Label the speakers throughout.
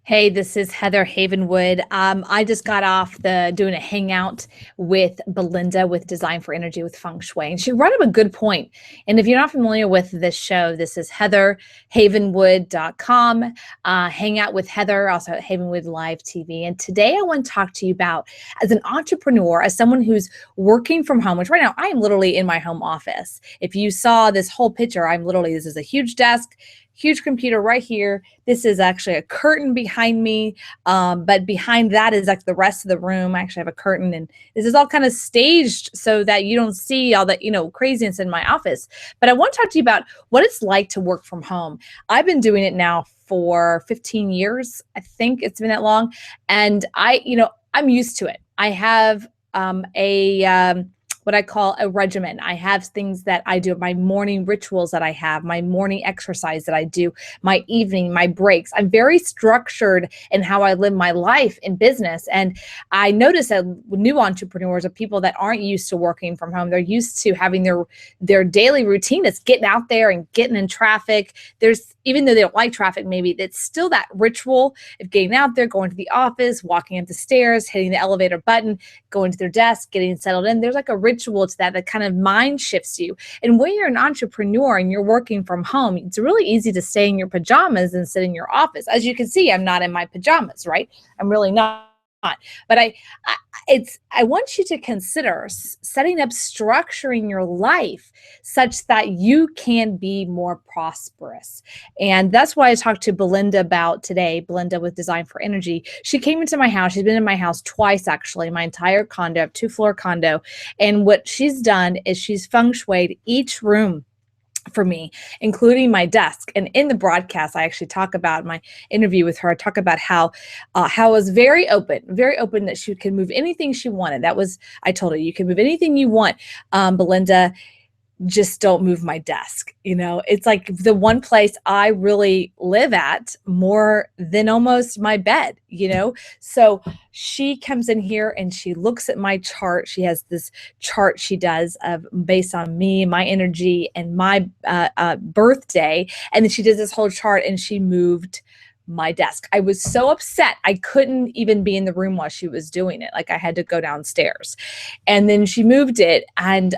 Speaker 1: Hey, this is Heather Havenwood. I just got off the doing a hangout with Belinda with Design for Energy with Feng Shui, and she brought up a good point. And if you're not familiar with this show, this is heatherhavenwood.com. Hangout with Heather, also at Havenwood Live TV. And today I want to talk to you about, as an entrepreneur, as someone who's working from home, which right now I am literally in my home office. If you saw this whole picture, this is a huge desk, huge computer right here. This is actually a curtain behind me, but behind that is like the rest of the room. I actually have a curtain, and this is all kind of staged so that you don't see all that craziness in my office. But I want to talk to you about what it's like to work from home. I've been doing it now for 15 years. I think it's been that long, and I'm used to it. I have a what I call a regimen. I have things that I do, my morning rituals that I have, my morning exercise that I do, my evening, my breaks. I'm very structured in how I live my life in business. And I notice that new entrepreneurs are people that aren't used to working from home. They're used to having their daily routine that's getting out there and getting in traffic. Even though they don't like traffic, maybe it's still that ritual of getting out there, going to the office, walking up the stairs, hitting the elevator button, going to their desk, getting settled in. There's like a ritual to that kind of mind shifts you. And when you're an entrepreneur and you're working from home, it's really easy to stay in your pajamas and sit in your office. As you can see, I'm not in my pajamas, right? I'm really not. But I want you to consider setting up, structuring your life such that you can be more prosperous. And that's why I talked to Belinda about today, Belinda with Design for Energy. She came into my house. She's been in my house twice, actually, my entire condo, 2-floor condo. And what she's done is she's feng shuied each room for me, including my desk. And in the broadcast, I actually talk about my interview with her. I talk about how it was very open that she could move anything she wanted. I told her, you can move anything you want, Belinda, just don't move my desk. It's like the one place I really live at more than almost my bed. So she comes in here and she looks at my chart. She has this chart she does based on me, my energy, and my birthday. And then she does this whole chart, and she moved my desk. I was so upset. I couldn't even be in the room while she was doing it. Like, I had to go downstairs. And then she moved it, and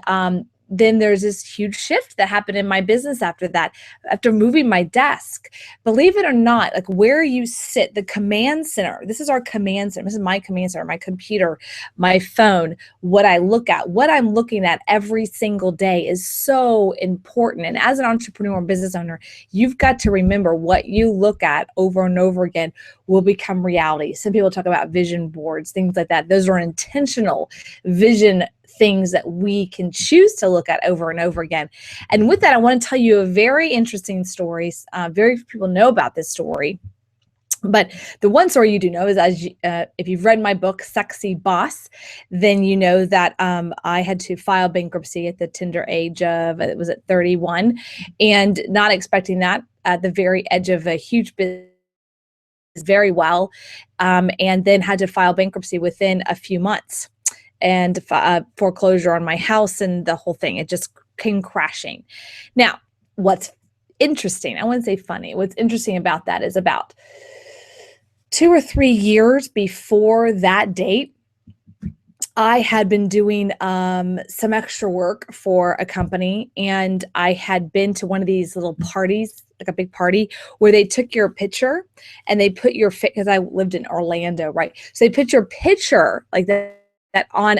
Speaker 1: then there's this huge shift that happened in my business after that, after moving my desk. Believe it or not, like where you sit, the command center, this is our command center. This is my command center, my computer, my phone, what I look at, what I'm looking at every single day is so important. And as an entrepreneur and business owner, you've got to remember what you look at over and over again will become reality. Some people talk about vision boards, things like that. Those are intentional vision things that we can choose to look at over and over again. And with that, I want to tell you a very interesting story. Very few people know about this story. But the one story you do know is, if you've read my book, Sexy Boss, then you know that I had to file bankruptcy at the tender age of, it was at 31, and not expecting that at the very edge of a huge business very well, and then had to file bankruptcy within a few months, and foreclosure on my house and the whole thing. It just came crashing. Now, what's interesting, I wouldn't say funny, what's interesting about that is about 2 or 3 years before that date, I had been doing some extra work for a company, and I had been to one of these little parties, like a big party, where they took your picture and they put your fit, because I lived in Orlando, right? So they put your picture like that on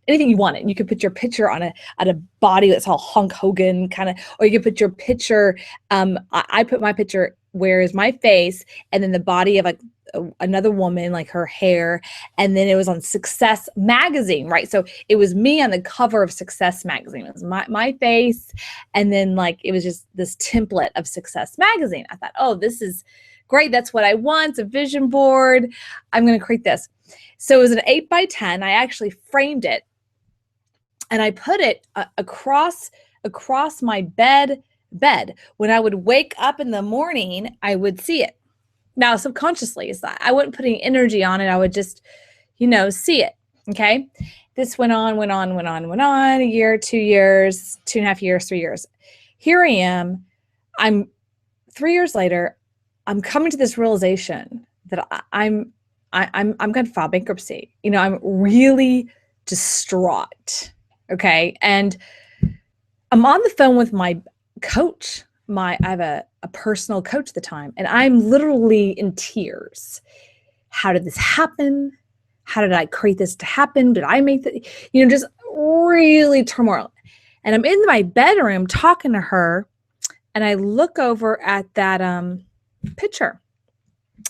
Speaker 1: anything you wanted. You could put your picture on a body that's all Hulk Hogan kind of, or you could put your picture. I put my picture where is my face, and then the body of another woman, like her hair, and then it was on Success magazine, right? So it was me on the cover of Success magazine. It was my face, and then like it was just this template of Success magazine. I thought, oh, this is great. That's what I want. It's a vision board. I'm going to create this. So it was an 8x10. I actually framed it, and I put it across my bed. When I would wake up in the morning, I would see it. Now, subconsciously, is that I wasn't putting energy on it. I would just, see it. Okay. This went on, a year, 2 years, 2.5 years, 3 years. Here I am. I'm 3 years later. I'm coming to this realization that I'm going to file bankruptcy. I'm really distraught. Okay. And I'm on the phone with my coach. I have a personal coach at the time, and I'm literally in tears. How did this happen? How did I create this to happen? Did I make the, just really turmoil. And I'm in my bedroom talking to her, and I look over at that picture.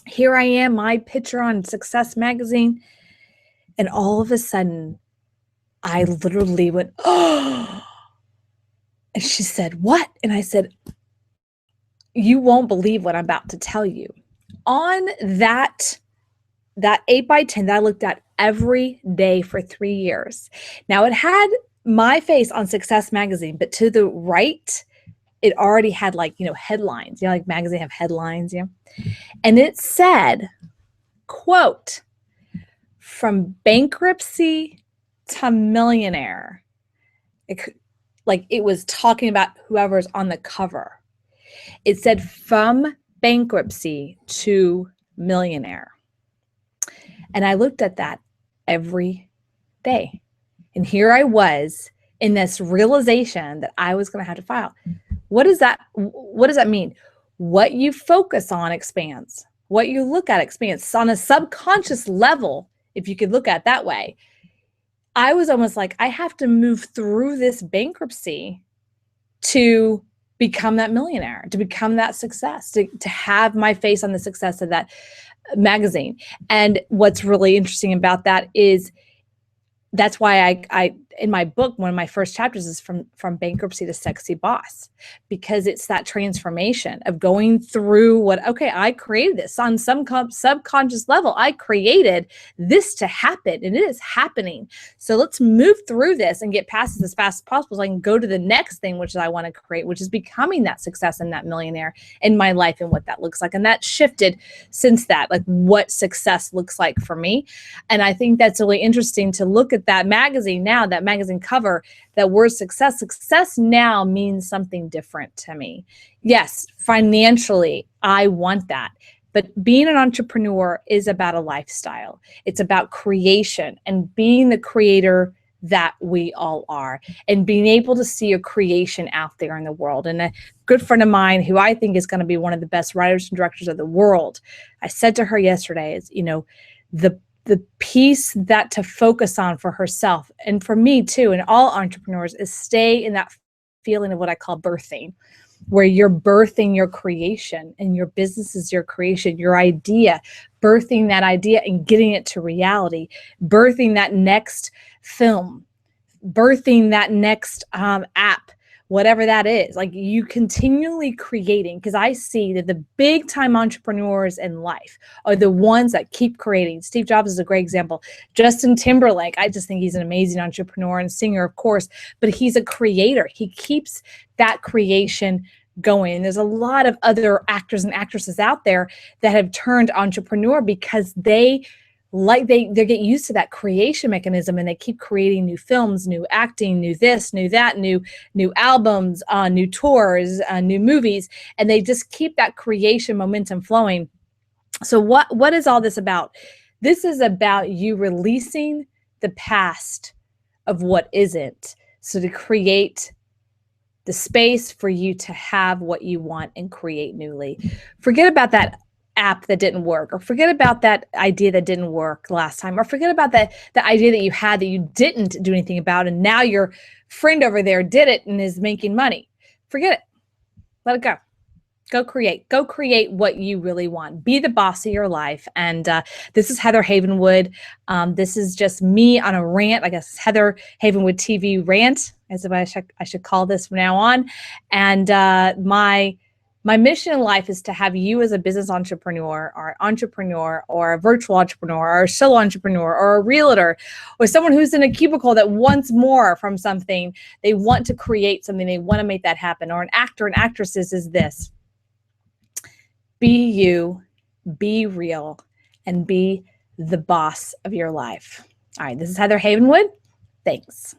Speaker 1: Here I am, my picture on Success Magazine. And all of a sudden, I literally went, oh. And she said, what? And I said, you won't believe what I'm about to tell you. On that 8x10 that I looked at every day for 3 years. Now, it had my face on Success Magazine, but to the right, it already had headlines. Like magazines have headlines, And it said, quote, from bankruptcy to millionaire. It was talking about whoever's on the cover. It said from bankruptcy to millionaire. And I looked at that every day. And here I was in this realization that I was going to have to file. What does that mean? What you focus on expands. What you look at expands. On a subconscious level, if you could look at it that way, I was almost like, I have to move through this bankruptcy to become that millionaire, to become that success, to have my face on the success of that magazine. And what's really interesting about that is that's why I in my book, one of my first chapters is from bankruptcy to sexy boss, because it's that transformation of going through I created this on some subconscious level. I created this to happen, and it is happening. So let's move through this and get past this as fast as possible so I can go to the next thing, which I want to create, which is becoming that success and that millionaire in my life and what that looks like. And that shifted since that, like what success looks like for me. And I think that's really interesting to look at that magazine now, that magazine cover, that word success. Success now means something different to me. Yes, financially, I want that. But being an entrepreneur is about a lifestyle. It's about creation and being the creator that we all are, and being able to see a creation out there in the world. And a good friend of mine who I think is going to be one of the best writers and directors of the world, I said to her yesterday is, the piece that to focus on for herself, and for me too, and all entrepreneurs, is stay in that feeling of what I call birthing, where you're birthing your creation, and your business is your creation, your idea, birthing that idea and getting it to reality, birthing that next film, birthing that next app, whatever that is. Like, you continually creating, because I see that the big time entrepreneurs in life are the ones that keep creating. Steve Jobs is a great example. Justin Timberlake, I just think he's an amazing entrepreneur and singer, of course, but he's a creator. He keeps that creation going. And there's a lot of other actors and actresses out there that have turned entrepreneur because they get used to that creation mechanism, and they keep creating new films, new acting, new this, new that, new albums, new tours, new movies, and they just keep that creation momentum flowing. So what is all this about? This is about you releasing the past of what isn't, so to create the space for you to have what you want and create newly. Forget about that app that didn't work, or forget about that idea that didn't work last time, or forget about the idea that you had that you didn't do anything about, and now your friend over there did it and is making money. Forget it. Let it go. Go create what you really want. Be the boss of your life. And this is Heather Havenwood. This is just me on a rant. I guess Heather Havenwood TV rant, as if I should call this from now on. And my mission in life is to have you as a business entrepreneur, or a virtual entrepreneur, or a solo entrepreneur, or a realtor, or someone who's in a cubicle that wants more from something. They want to create something. They want to make that happen. Or an actor and actresses is this. Be you, be real, and be the boss of your life. All right, this is Heather Havenwood. Thanks.